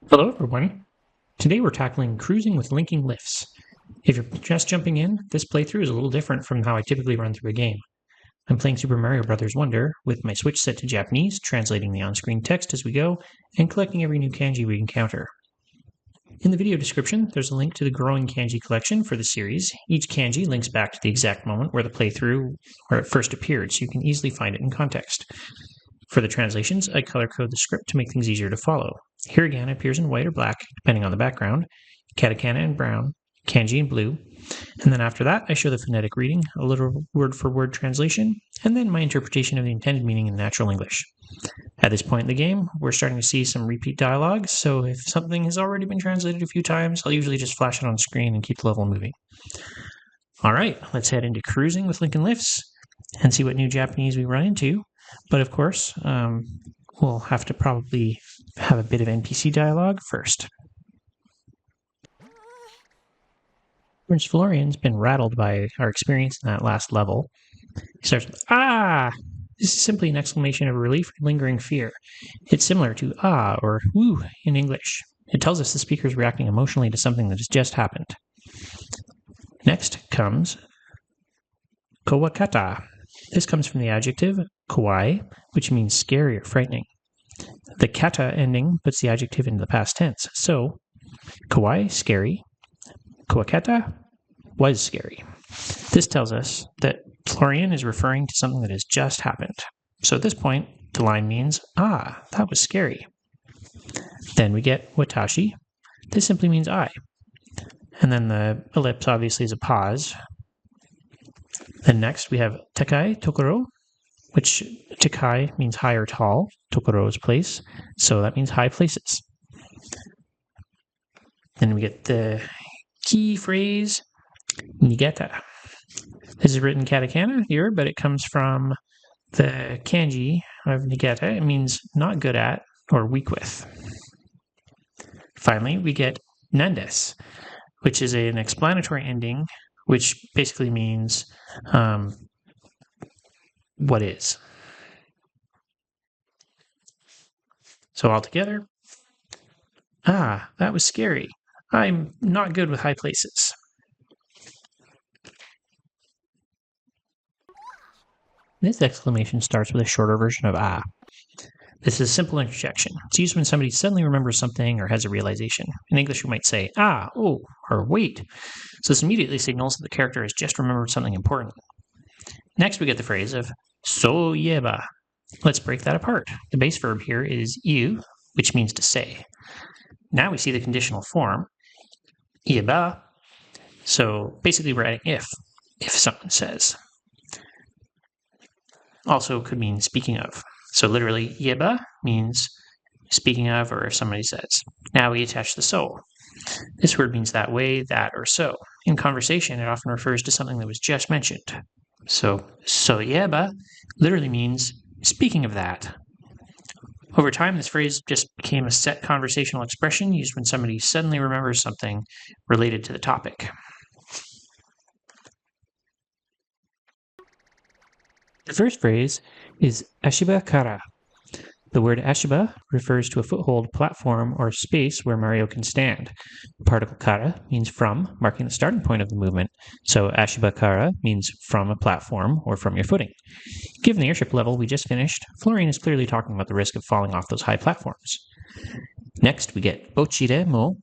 Hello everyone. Today we're tackling cruising with linking lifts. If you're just jumping in, this playthrough is a little different from how I typically run through a game. I'm playing Super Mario Bros. Wonder with my Switch set to Japanese, translating the on-screen text as we go, and collecting every new kanji we encounter. In the video description, there's a link to the growing kanji collection for the series. Each kanji links back to the exact moment where the playthrough where it first appeared, so you can easily find it in context. For the translations, I color code the script to make things easier to follow. Hiragana appears in white or black, depending on the background, katakana in brown, kanji in blue, and then after that, I show the phonetic reading, a literal word-for-word translation, and then my interpretation of the intended meaning in natural English. At this point in the game, we're starting to see some repeat dialogue, so if something has already been translated a few times, I'll usually just flash it on screen and keep the level moving. All right, let's head into cruising with Lincoln Lifts and see what new Japanese we run into. But of course, we'll have to probably have a bit of NPC dialogue first. Prince Florian's been rattled by our experience in that last level. He starts with, "Ah!" This is simply an exclamation of relief or lingering fear. It's similar to "ah" or "woo" in English. It tells us the speaker is reacting emotionally to something that has just happened. Next comes kawakata. This comes from the adjective kawaii, which means scary or frightening. The kata ending puts the adjective into the past tense. So, kawaii, scary. Kawakata was scary. This tells us that Florian is referring to something that has just happened. So at this point, the line means, "Ah, that was scary." Then we get watashi. This simply means I. And then the ellipse obviously is a pause. Then next we have takai tokoro, which takai means high or tall, tokoro is place, so that means high places. Then we get the key phrase, nigeta. This is written katakana here, but it comes from the kanji of nigeta. It means not good at or weak with. Finally, we get nandes, which is an explanatory ending, which basically means what is. So altogether, "Ah, that was scary. I'm not good with high places." This exclamation starts with a shorter version of "ah." This is a simple interjection. It's used when somebody suddenly remembers something or has a realization. In English, we might say, "ah," "oh," or "wait." So this immediately signals that the character has just remembered something important. Next, we get the phrase of "so yeba." Let's break that apart. The base verb here is iu, which means to say. Now we see the conditional form, ieba. So basically we're adding if someone says. Also could mean speaking of. So literally, ieba means speaking of, or if somebody says. Now we attach the so. This word means that way, that, or so. In conversation, it often refers to something that was just mentioned. So yeba literally means speaking of that. Over time, this phrase just became a set conversational expression used when somebody suddenly remembers something related to the topic. The first phrase is ashiba kara. The word ashiba refers to a foothold, platform, or space where Mario can stand. The particle kara means from, marking the starting point of the movement. So ashiba kara means from a platform or from your footing. Given the airship level we just finished, Florian is clearly talking about the risk of falling off those high platforms. Next, we get ochire mo.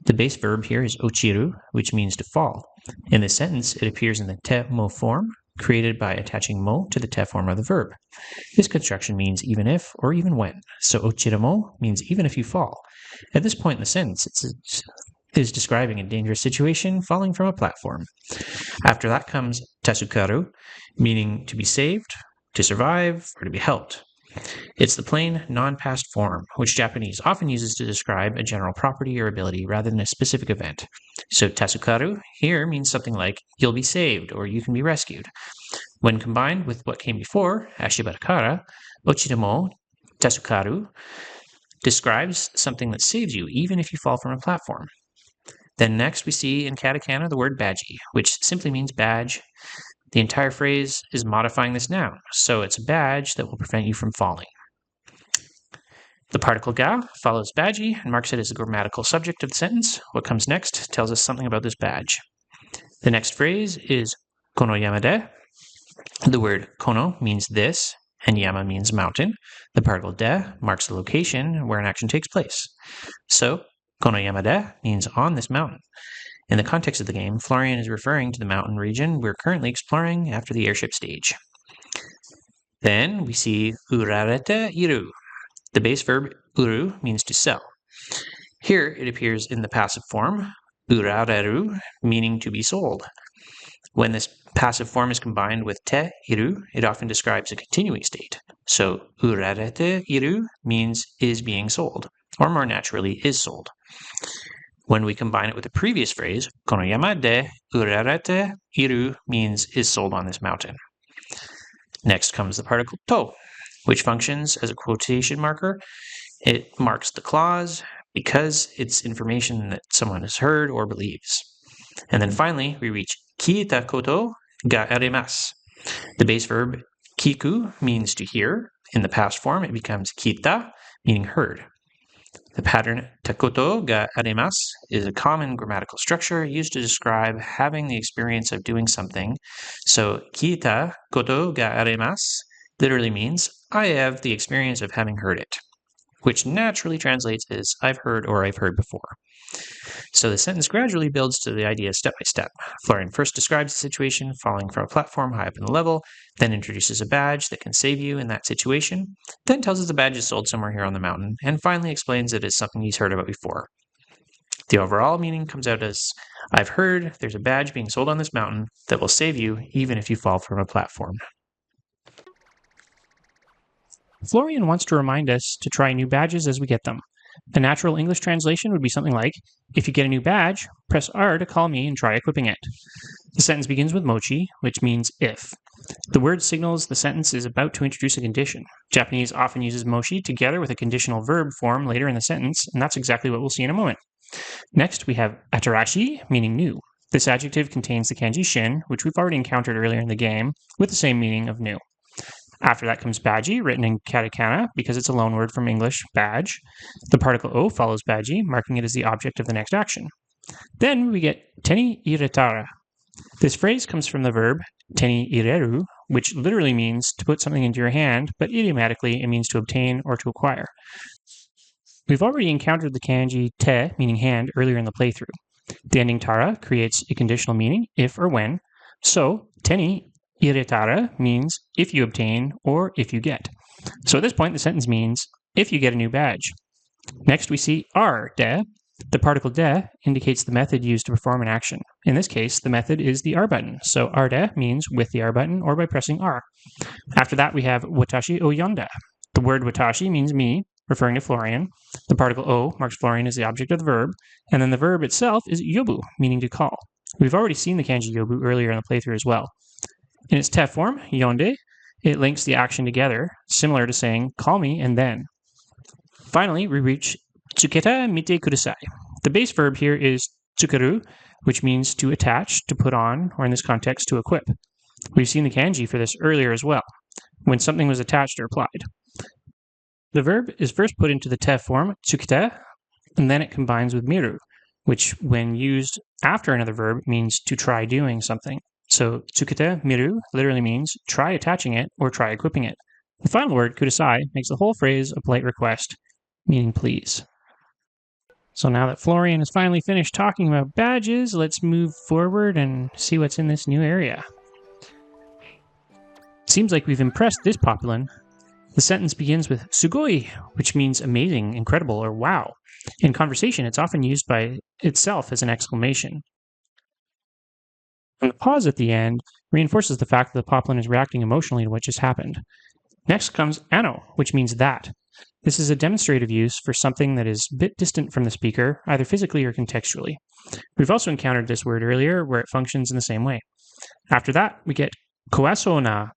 The base verb here is ochiru, which means to fall. In this sentence, it appears in the te mo form, created by attaching mo to the te form of the verb. This construction means even if or even when. So ochiramo means even if you fall. At this point in the sentence, it is describing a dangerous situation, falling from a platform. After that comes tasukaru, meaning to be saved, to survive, or to be helped. It's the plain, non-past form, which Japanese often uses to describe a general property or ability rather than a specific event. So tasukaru here means something like you'll be saved or you can be rescued. When combined with what came before, ashibatakara, ochidamo, tasukaru, describes something that saves you even if you fall from a platform. Then next we see in katakana the word baji, which simply means badge. The entire phrase is modifying this noun, so it's a badge that will prevent you from falling. The particle ga follows baji and marks it as the grammatical subject of the sentence. What comes next tells us something about this badge. The next phrase is kono yamade. The word kono means this, and yama means mountain. The particle de marks the location where an action takes place. So, kono yamade means on this mountain. In the context of the game, Florian is referring to the mountain region we're currently exploring after the airship stage. Then we see urarete iru. The base verb uru means to sell. Here it appears in the passive form, urareru, meaning to be sold. When this passive form is combined with te iru, it often describes a continuing state. So urarete iru means is being sold, or more naturally, is sold. When we combine it with the previous phrase, konoyama de urarete iru means is sold on this mountain. Next comes the particle to, which functions as a quotation marker. It marks the clause because it's information that someone has heard or believes. And then finally, we reach kita koto ga arimasu. The base verb kiku means to hear. In the past form, it becomes kita, meaning heard. The pattern takoto ga arimasu is a common grammatical structure used to describe having the experience of doing something. So kita koto ga arimasu literally means I have the experience of having heard it, which naturally translates as I've heard or I've heard before. So the sentence gradually builds to the idea step by step. Florian first describes the situation falling from a platform high up in the level, then introduces a badge that can save you in that situation, then tells us the badge is sold somewhere here on the mountain, and finally explains that it's something he's heard about before. The overall meaning comes out as, I've heard there's a badge being sold on this mountain that will save you even if you fall from a platform. Florian wants to remind us to try new badges as we get them. The natural English translation would be something like, if you get a new badge, press R to call me and try equipping it. The sentence begins with mochi, which means if. The word signals the sentence is about to introduce a condition. Japanese often uses mochi together with a conditional verb form later in the sentence, and that's exactly what we'll see in a moment. Next, we have atarashi, meaning new. This adjective contains the kanji shin, which we've already encountered earlier in the game, with the same meaning of new. After that comes baji, written in katakana because it's a loan word from English, badge. The particle o follows baji, marking it as the object of the next action. Then we get teni iretara. This phrase comes from the verb teni ireru, which literally means to put something into your hand, but idiomatically it means to obtain or to acquire. We've already encountered the kanji te, meaning hand, earlier in the playthrough. The ending tara creates a conditional meaning, if or when. So, teni iretara means if you obtain or if you get. So at this point, the sentence means if you get a new badge. Next, we see R, de. The particle de indicates the method used to perform an action. In this case, the method is the R button. So R de means with the R button or by pressing R. After that, we have watashi o yonda. The word watashi means me, referring to Florian. The particle o marks Florian as the object of the verb. And then the verb itself is yobu, meaning to call. We've already seen the kanji yobu earlier in the playthrough as well. In its te form, yonde, it links the action together, similar to saying, call me and then. Finally, we reach tsuketa mite kudasai. The base verb here is tsukeru, which means to attach, to put on, or in this context, to equip. We've seen the kanji for this earlier as well, when something was attached or applied. The verb is first put into the te form, tsuketa, and then it combines with miru, which, when used after another verb, means to try doing something. So, tsukete miru literally means try attaching it or try equipping it. The final word, kudasai, makes the whole phrase a polite request, meaning please. So now that Florian has finally finished talking about badges, let's move forward and see what's in this new area. It seems like we've impressed this Populin. The sentence begins with sugoi, which means amazing, incredible, or wow. In conversation, it's often used by itself as an exclamation. And the pause at the end reinforces the fact that the Poplin is reacting emotionally to what just happened. Next comes ano, which means that. This is a demonstrative use for something that is a bit distant from the speaker, either physically or contextually. We've also encountered this word earlier, where it functions in the same way. After that, we get koasona.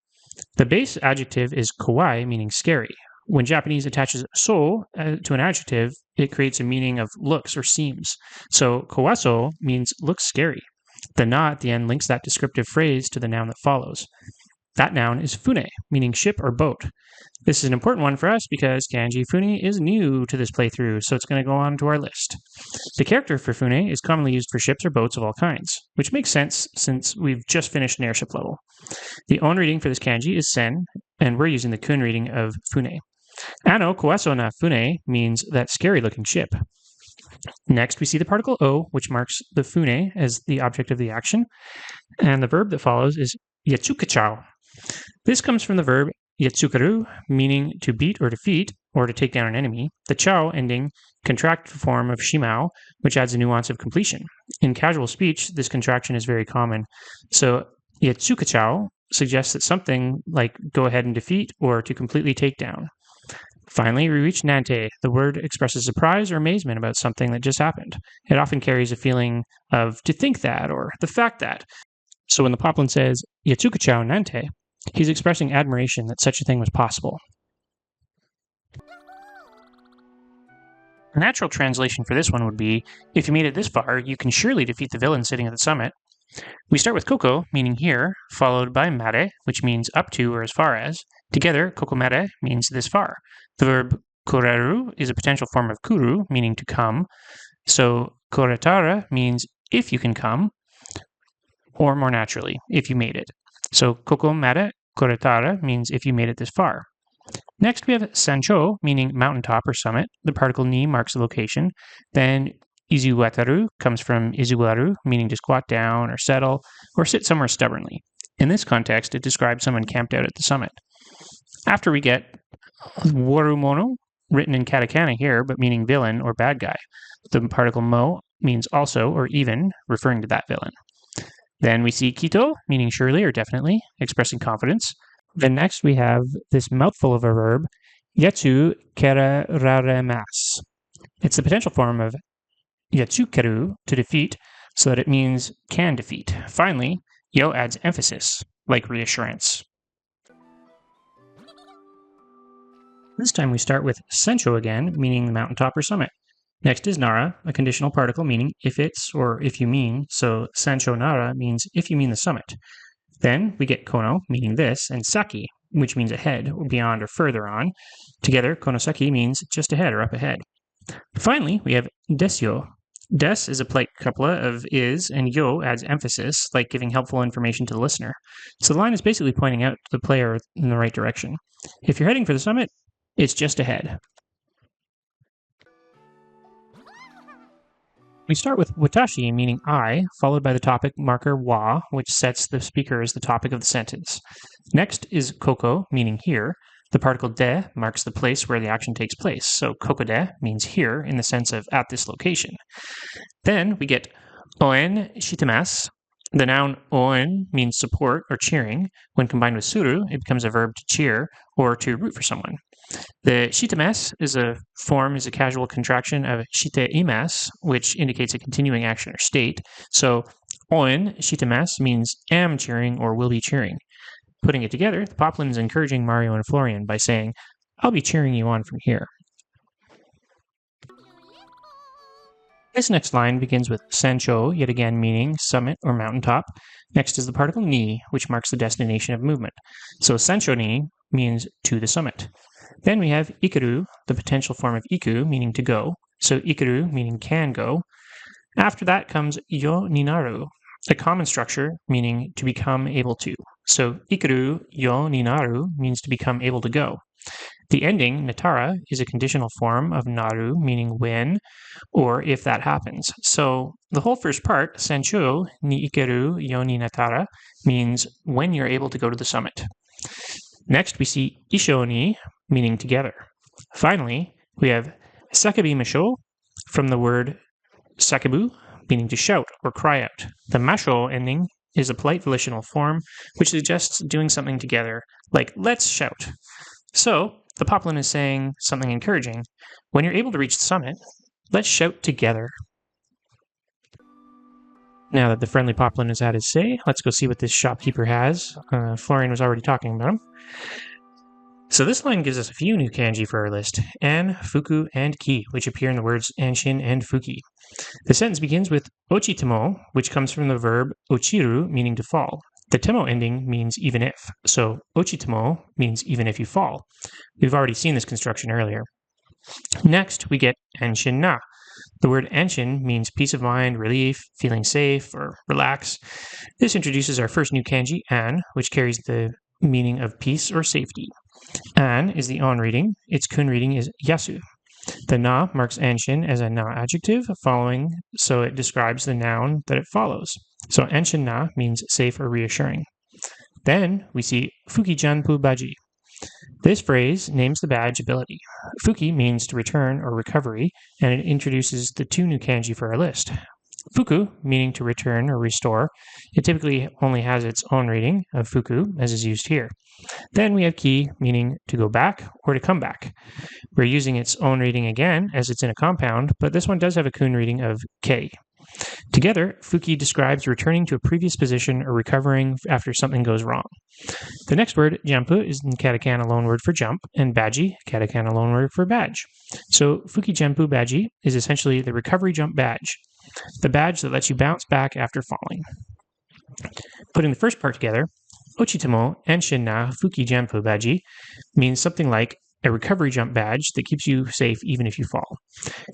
The base adjective is kowai, meaning scary. When Japanese attaches so to an adjective, it creates a meaning of looks or seems. So kowaso means looks scary. The na at the end links that descriptive phrase to the noun that follows. That noun is fune, meaning ship or boat. This is an important one for us because kanji fune is new to this playthrough, so it's going to go on to our list. The character for fune is commonly used for ships or boats of all kinds, which makes sense since we've just finished an airship level. The on reading for this kanji is sen, and we're using the kun reading of fune. Ano koaso na fune means that scary-looking ship. Next, we see the particle o, which marks the fune as the object of the action, and the verb that follows is yatsukachao. This comes from the verb yatsukaru, meaning to beat or defeat, or to take down an enemy. The chao ending contract form of shimao, which adds a nuance of completion. In casual speech, this contraction is very common. So yatsukachao suggests that something like go ahead and defeat or to completely take down. Finally, we reach nante. The word expresses surprise or amazement about something that just happened. It often carries a feeling of to think that or the fact that. So when the poplin says yatsukachao nante, he's expressing admiration that such a thing was possible. A natural translation for this one would be, if you made it this far, you can surely defeat the villain sitting at the summit. We start with koko, meaning here, followed by mare, which means up to or as far as. Together, kokomare means this far. The verb koreru is a potential form of kuru, meaning to come. So koretara means if you can come, or more naturally, if you made it. So kokomare koretara means if you made it this far. Next, we have sancho, meaning mountaintop or summit. The particle ni marks the location. Then izuwataru comes from izuwaru, meaning to squat down or settle or sit somewhere stubbornly. In this context, it describes someone camped out at the summit. After we get warumono, written in katakana here, but meaning villain or bad guy. The particle mo means also or even, referring to that villain. Then we see kito, meaning surely or definitely, expressing confidence. Then next we have this mouthful of a verb, yatsu kerararemas. It's the potential form of yatsukeru, to defeat, so that it means can defeat. Finally, yo adds emphasis, like reassurance. This time we start with sencho again, meaning the mountaintop or summit. Next is nara, a conditional particle meaning if it's or if you mean, so sencho nara means if you mean the summit. Then we get kono, meaning this, and saki, which means ahead, or beyond, or further on. Together, konosaki means just ahead or up ahead. Finally, we have desyo. Des is a polite couplet of is, and yo adds emphasis, like giving helpful information to the listener. So the line is basically pointing out the player in the right direction. If you're heading for the summit, it's just ahead. We start with watashi, meaning I, followed by the topic marker wa, which sets the speaker as the topic of the sentence. Next is koko, meaning here. The particle de marks the place where the action takes place, so kokode means here in the sense of at this location. Then we get oen shitemasu. The noun oen means support or cheering. When combined with suru, it becomes a verb to cheer or to root for someone. The shitemasu is a casual contraction of shiteimasu, which indicates a continuing action or state. So oen shitemasu means am cheering or will be cheering. Putting it together, the poplin is encouraging Mario and Florian by saying, I'll be cheering you on from here. This next line begins with sancho, yet again meaning summit or mountaintop. Next is the particle ni, which marks the destination of movement. So sancho ni means to the summit. Then we have ikeru, the potential form of iku, meaning to go. So ikeru meaning can go. After that comes yo ninaru, a common structure meaning to become able to. So ikeru yo ninaru means to become able to go. The ending, natara, is a conditional form of naru, meaning when or if that happens. So the whole first part, sancho ni ikeru yo ni natara, means when you're able to go to the summit. Next, we see isho ni, meaning together. Finally, we have sakebi masho, from the word sakebu, meaning to shout or cry out. The masho ending is a polite volitional form, which suggests doing something together, like let's shout. So, the poplin is saying something encouraging. When you're able to reach the summit, let's shout together. Now that the friendly poplin has had his say, let's go see what this shopkeeper has. Florian was already talking about him. So this line gives us a few new kanji for our list, an, fuku, and ki, which appear in the words anshin and fuki. The sentence begins with ochitemo, which comes from the verb ochiru, meaning to fall. The temo ending means even if, so ochitemo means even if you fall. We've already seen this construction earlier. Next, we get anshin na. The word anshin means peace of mind, relief, feeling safe, or relax. This introduces our first new kanji, an, which carries the meaning of peace or safety. An is the on reading. Its kun reading is yasu. The na marks anshin as a na adjective following, so it describes the noun that it follows. So anshin na means safe or reassuring. Then we see fuki janpu baji. This phrase names the badge ability. Fuki means to return or recovery, and it introduces the two new kanji for our list. Fuku, meaning to return or restore, it typically only has its own reading of fuku, as is used here. Then we have ki, meaning to go back or to come back. We're using its own reading again, as it's in a compound, but this one does have a kun reading of kei. Together, fuki describes returning to a previous position or recovering after something goes wrong. The next word, jampu, is in katakana loan word for jump, and baji, katakana loan word for badge. So fuki jampu baji is essentially the recovery jump badge, the badge that lets you bounce back after falling. Putting the first part together, ochitemo anshin na fuki jampu baji means something like a recovery jump badge that keeps you safe even if you fall.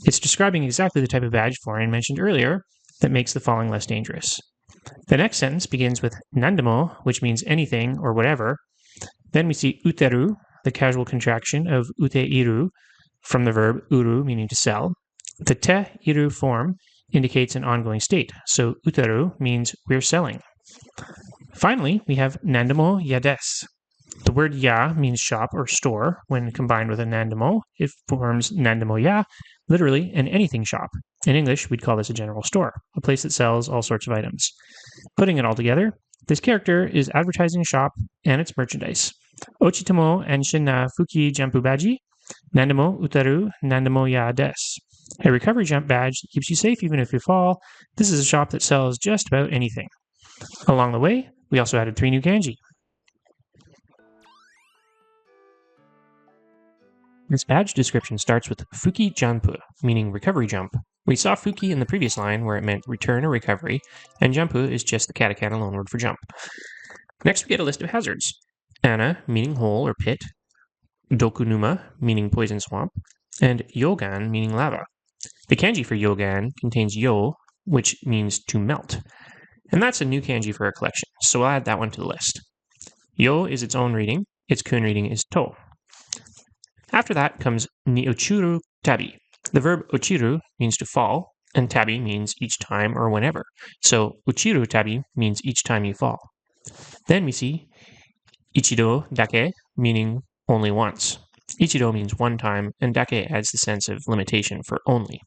It's describing exactly the type of badge Florian mentioned earlier that makes the falling less dangerous. The next sentence begins with nandemo, which means anything or whatever. Then we see uteru, the casual contraction of uteiru, from the verb uru, meaning to sell. The te iru form indicates an ongoing state, so uteru means we're selling. Finally, we have nandemo yades. The word ya means shop or store. When combined with a nandemo, it forms nandemo ya, literally an anything shop. In English, we'd call this a general store, a place that sells all sorts of items. Putting it all together, this character is advertising a shop and its merchandise. Ochitemo anshin na fuki jampu baji, nandemo utaru nandemo ya des. A recovery jump badge that keeps you safe even if you fall. This is a shop that sells just about anything. Along the way, we also added 3 new kanji. This badge description starts with fuki janpu, meaning recovery jump. We saw fuki in the previous line where it meant return or recovery, and jampu is just the katakana loan word for jump. Next, we get a list of hazards. Ana, meaning hole or pit, dokunuma, meaning poison swamp, and yogan, meaning lava. The kanji for yogan contains yo, which means to melt. And that's a new kanji for our collection, so I'll add that one to the list. Yo is its own reading. Its kun reading is to. After that comes ni ochuru tabi. The verb ochiru means to fall, and tabi means each time or whenever. So ochiru tabi means each time you fall. Then we see ichido dake, meaning only once. Ichido means one time, and dake adds the sense of limitation for only.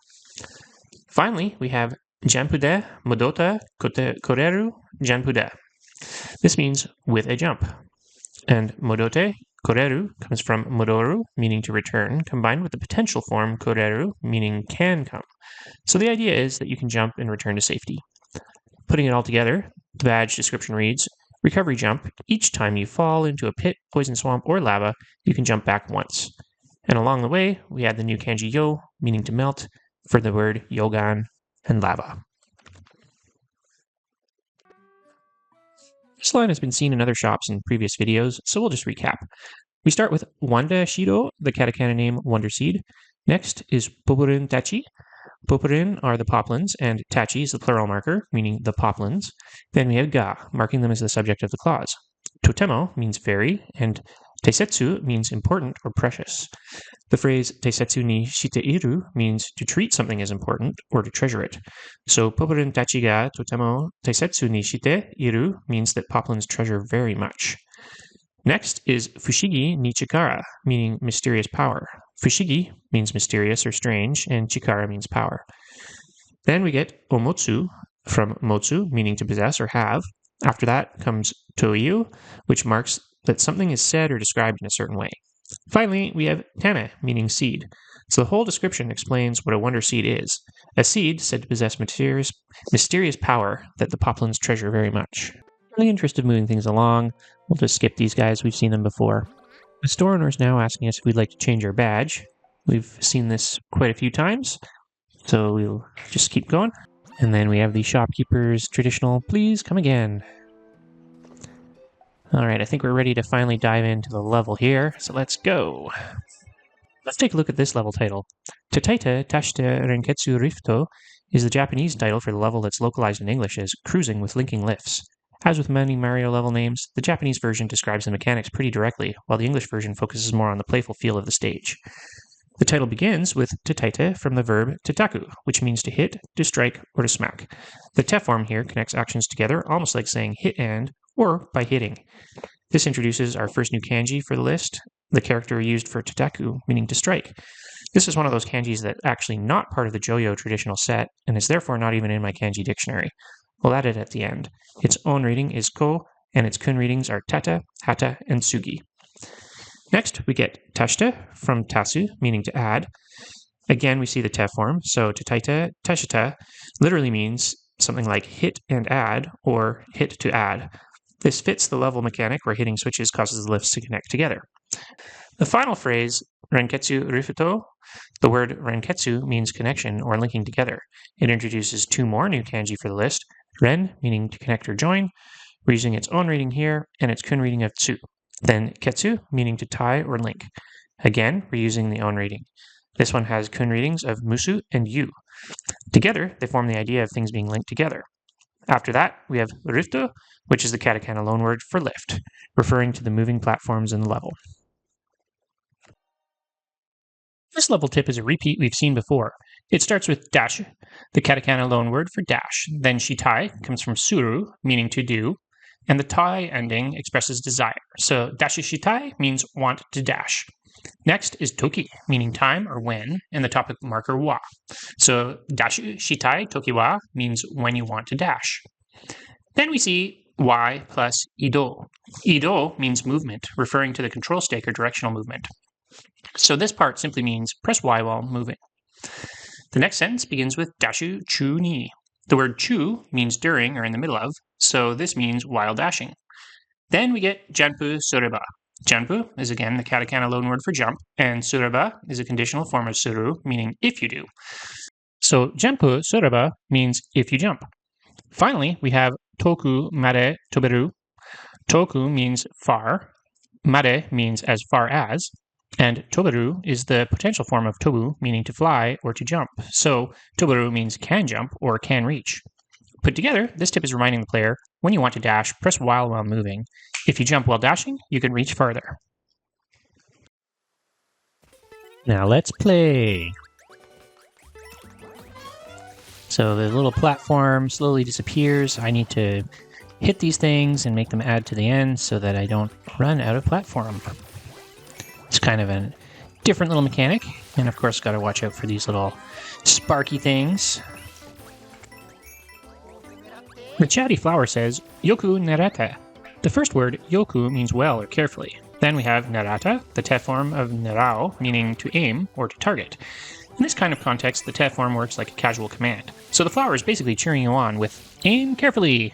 Finally, we have janpude, modota, koreru, janpude. This means with a jump. And modote, koreru, comes from modoru, meaning to return, combined with the potential form koreru, meaning can come. So the idea is that you can jump and return to safety. Putting it all together, the badge description reads, recovery jump, each time you fall into a pit, poison swamp, or lava, you can jump back once. And along the way, we add the new kanji yo, meaning to melt, for the word yogan and lava. This line has been seen in other shops in previous videos, so we'll just recap. We start with Wanda Shido, the katakana name Wonder Seed. Next is Poporin Tachi. Poporin are the poplins, and Tachi is the plural marker, meaning the poplins. Then we have Ga, marking them as the subject of the clause. Totemo means very, and Teisetsu means important or precious. The phrase Teisetsu ni shiteiru means to treat something as important or to treasure it. So Poporin tachi ga totemo teisetsu ni shiteiru means that poplins treasure very much. Next is Fushigi ni chikara, meaning mysterious power. Fushigi means mysterious or strange, and chikara means power. Then we get Omotsu from motsu, meaning to possess or have. After that comes Toiyu, which marks that something is said or described in a certain way. Finally, we have Tane, meaning seed. So the whole description explains what a wonder seed is. A seed said to possess mysterious power that the poplins treasure very much. In the interest of moving things along, we'll just skip these guys. We've seen them before. The store owner is now asking us if we'd like to change our badge. We've seen this quite a few times, so we'll just keep going. And then we have the shopkeeper's traditional, please come again. All right, I think we're ready to finally dive into the level here, so let's go. Let's take a look at this level title. Tataita Tashita Renketsu Rifto is the Japanese title for the level that's localized in English as Cruising with Linking Lifts. As with many Mario level names, the Japanese version describes the mechanics pretty directly, while the English version focuses more on the playful feel of the stage. The title begins with tataite from the verb tataku, which means to hit, to strike, or to smack. The te form here connects actions together, almost like saying hit and, or by hitting. This introduces our first new kanji for the list, the character used for tataku, meaning to strike. This is one of those kanjis that's actually not part of the Joyo traditional set, and is therefore not even in my kanji dictionary. We'll add it at the end. Its own reading is ko, and its kun readings are tata, hata, and sugi. Next, we get tashita from tasu, meaning to add. Again, we see the te form, so tataita tashita literally means something like hit and add, or hit to add. This fits the level mechanic where hitting switches causes the lifts to connect together. The final phrase, renketsu rifuto, the word renketsu means connection or linking together. It introduces two more new kanji for the list, ren, meaning to connect or join. We're using its own reading here, and its kun reading of tsu. Then ketsu, meaning to tie or link. Again, we're using the own reading. This one has kun readings of musu and yu. Together, they form the idea of things being linked together. After that, we have rifto, which is the katakana loanword for lift, referring to the moving platforms in the level. This level tip is a repeat we've seen before. It starts with dash, the katakana loanword for dash. Then shitai comes from suru, meaning to do, and the tai ending expresses desire. So dashu shitai means want to dash. Next is toki, meaning time or when, and the topic marker wa. So dashu shitai toki wa means when you want to dash. Then we see y plus ido. Ido means movement, referring to the control stick or directional movement. So this part simply means press Y while moving. The next sentence begins with dashu chu ni. The word chu means during or in the middle of, so this means while dashing. Then we get janpu sureba. Janpu is again the katakana loanword for jump, and sureba is a conditional form of suru, meaning if you do. So janpu sureba means if you jump. Finally, we have toku mare toberu. Toku means far, mare means as far as, and toberu is the potential form of tobu, meaning to fly or to jump. So toberu means can jump or can reach. Put together, this tip is reminding the player, when you want to dash, press while moving. If you jump while dashing, you can reach farther. Now let's play. So the little platform slowly disappears. I need to hit these things and make them add to the end so that I don't run out of platform. It's kind of a different little mechanic, and of course got to watch out for these little sparky things. The chatty flower says, yoku narata. The first word, yoku, means well or carefully. Then we have narata, the te form of narao, meaning to aim or to target. In this kind of context, the te form works like a casual command. So the flower is basically cheering you on with, aim carefully.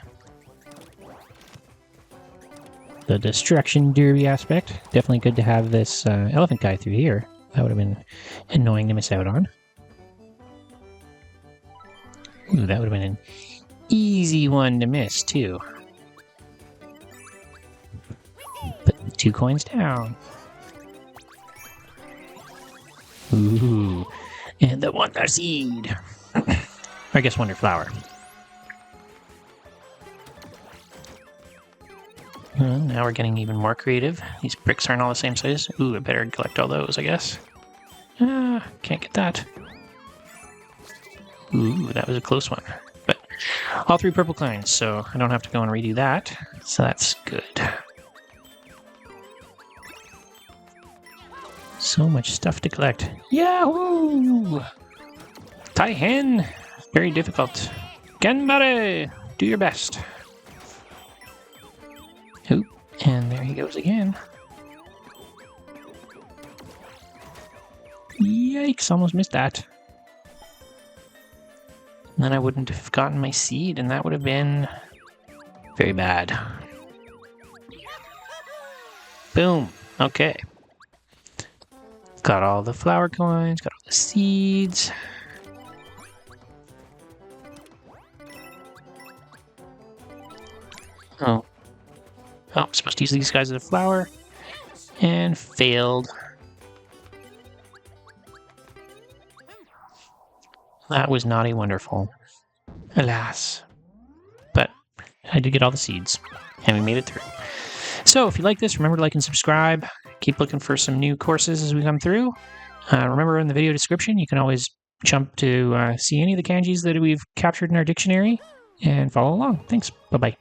The destruction derby aspect, definitely good to have this elephant guy through here. That would have been annoying to miss out on. Ooh, that would have been an easy one to miss, too. Put 2 coins down. Ooh, and the Wonder Seed. I guess Wonder Flower. Now we're getting even more creative. These bricks aren't all the same size. Ooh, I better collect all those, I guess. Can't get that. Ooh, that was a close one. But all 3 purple coins, so I don't have to go and redo that. So that's good. So much stuff to collect. Yahoo! Taihen! Very difficult. Ganbare! Do your best. Oop, and there he goes again. Yikes, almost missed that. And then I wouldn't have gotten my seed, and that would have been very bad. Boom. Okay. Got all the flower coins, got all the seeds. Oh. Oh, I'm supposed to use these guys as a flower. And failed. That was naughty wonderful. Alas. But I did get all the seeds. And we made it through. So if you like this, remember to like and subscribe. Keep looking for some new courses as we come through. Remember in the video description, you can always jump to see any of the kanjis that we've captured in our dictionary and follow along. Thanks. Bye-bye.